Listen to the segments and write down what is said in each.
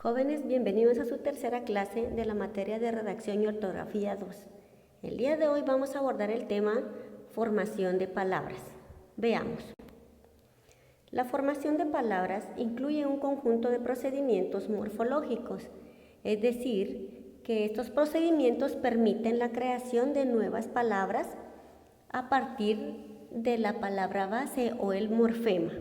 Jóvenes, bienvenidos a su tercera clase de la materia de redacción y ortografía 2. El día de hoy vamos a abordar el tema formación de palabras. Veamos. La formación de palabras incluye un conjunto de procedimientos morfológicos, es decir, que estos procedimientos permiten la creación de nuevas palabras a partir de la palabra base o el morfema.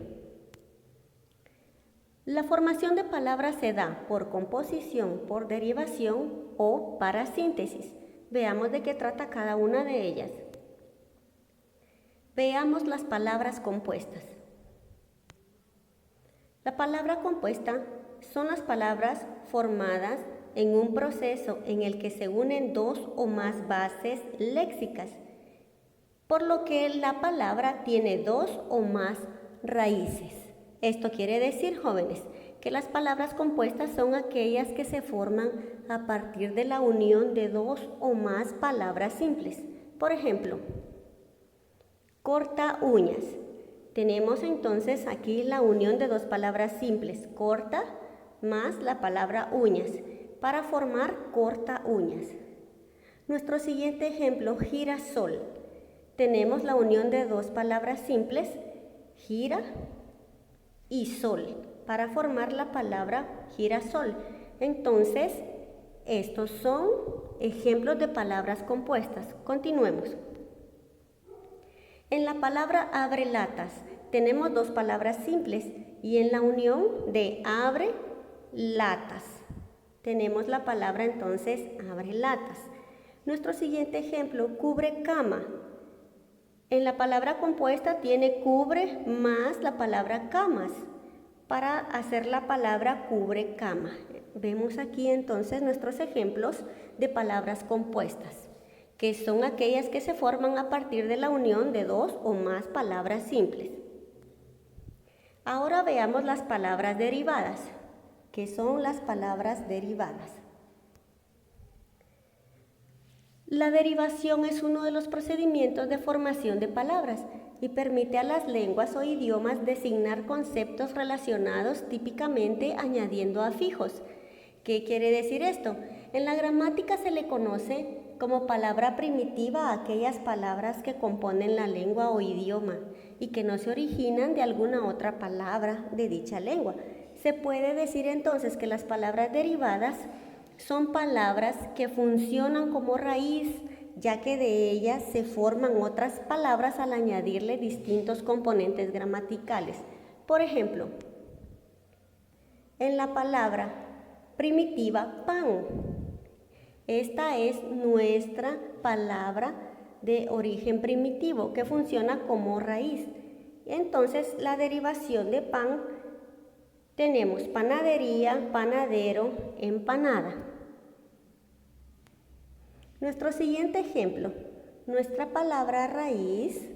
La formación de palabras se da por composición, por derivación o para síntesis. Veamos de qué trata cada una de ellas. Veamos las palabras compuestas. La palabra compuesta son las palabras formadas en un proceso en el que se unen dos o más bases léxicas, por lo que la palabra tiene dos o más raíces. Esto quiere decir, jóvenes, que las palabras compuestas son aquellas que se forman a partir de la unión de dos o más palabras simples. Por ejemplo, corta uñas. Tenemos entonces aquí la unión de dos palabras simples, corta más la palabra uñas, para formar corta uñas. Nuestro siguiente ejemplo, girasol. Tenemos la unión de dos palabras simples, gira y sol, para formar la palabra girasol. Entonces, estos son ejemplos de palabras compuestas. Continuemos. En la palabra abre latas tenemos dos palabras simples y en la unión de abre latas tenemos la palabra entonces abre latas. Nuestro siguiente ejemplo, cubre cama. En la palabra compuesta tiene cubre más la palabra camas para hacer la palabra cubre cama. Vemos aquí entonces nuestros ejemplos de palabras compuestas, que son aquellas que se forman a partir de la unión de dos o más palabras simples. Ahora veamos las palabras derivadas. ¿Qué son las palabras derivadas? La derivación es uno de los procedimientos de formación de palabras y permite a las lenguas o idiomas designar conceptos relacionados típicamente añadiendo afijos. ¿Qué quiere decir esto? En la gramática se le conoce como palabra primitiva a aquellas palabras que componen la lengua o idioma y que no se originan de alguna otra palabra de dicha lengua. Se puede decir entonces que las palabras derivadas son palabras que funcionan como raíz, ya que de ellas se forman otras palabras al añadirle distintos componentes gramaticales. Por ejemplo, en la palabra primitiva pan, esta es nuestra palabra de origen primitivo que funciona como raíz. Entonces, la derivación de pan tenemos panadería, panadero, empanada. Nuestro siguiente ejemplo, nuestra palabra raíz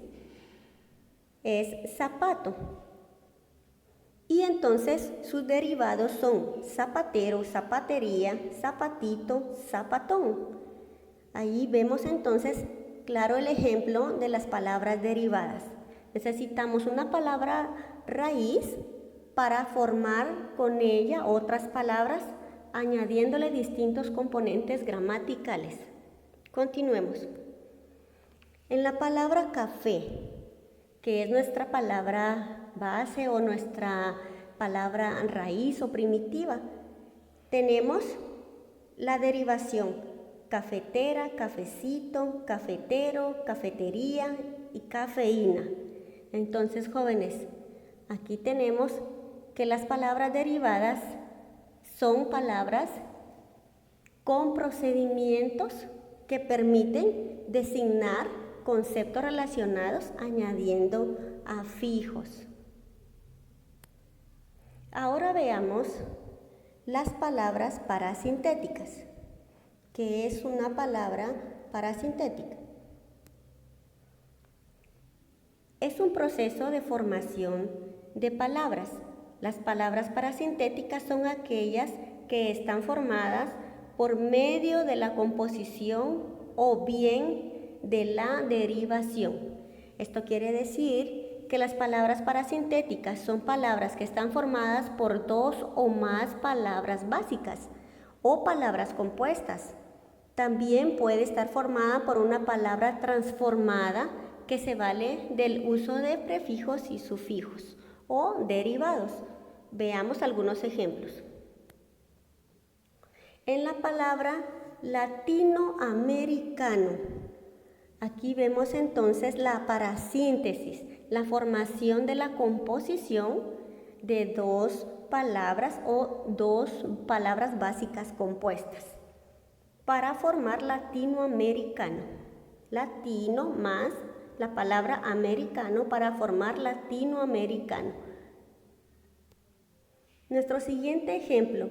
es zapato. Y entonces sus derivados son zapatero, zapatería, zapatito, zapatón. Ahí vemos entonces claro el ejemplo de las palabras derivadas. Necesitamos una palabra raíz para formar con ella otras palabras, añadiéndole distintos componentes gramaticales. Continuemos. En la palabra café, que es nuestra palabra base o nuestra palabra raíz o primitiva, tenemos la derivación cafetera, cafecito, cafetero, cafetería y cafeína. Entonces, jóvenes, aquí tenemos que las palabras derivadas son palabras con procedimientos que permiten designar conceptos relacionados añadiendo afijos. Ahora veamos las palabras parasintéticas. ¿Qué es una palabra parasintética? Es un proceso de formación de palabras. Las palabras parasintéticas son aquellas que están formadas por medio de la composición o bien de la derivación. Esto quiere decir que las palabras parasintéticas son palabras que están formadas por dos o más palabras básicas o palabras compuestas. También puede estar formada por una palabra transformada que se vale del uso de prefijos y sufijos o derivados. Veamos algunos ejemplos. En la palabra latinoamericano, aquí vemos entonces la parasíntesis, la formación de la composición de dos palabras o dos palabras básicas compuestas para formar latinoamericano. Latino más la palabra americano para formar latinoamericano. Nuestro siguiente ejemplo,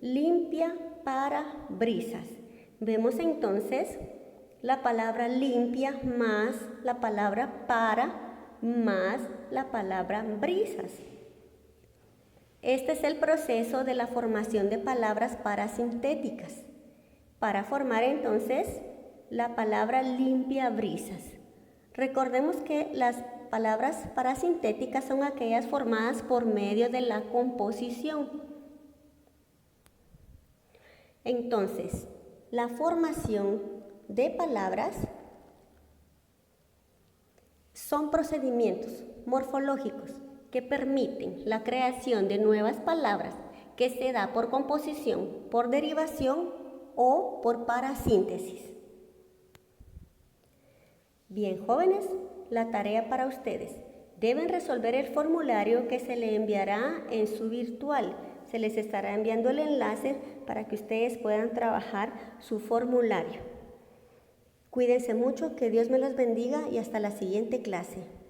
limpia parabrisas. Vemos entonces la palabra limpia más la palabra para más la palabra brisas. Este es el proceso de la formación de palabras parasintéticas para formar entonces la palabra limpia brisas. Recordemos que las palabras parasintéticas son aquellas formadas por medio de la composición. Entonces, la formación de palabras son procedimientos morfológicos que permiten la creación de nuevas palabras que se da por composición, por derivación o por parasíntesis. Bien, jóvenes, la tarea para ustedes. Deben resolver el formulario que se le enviará en su virtual. Se les estará enviando el enlace para que ustedes puedan trabajar su formulario. Cuídense mucho, que Dios me los bendiga y hasta la siguiente clase.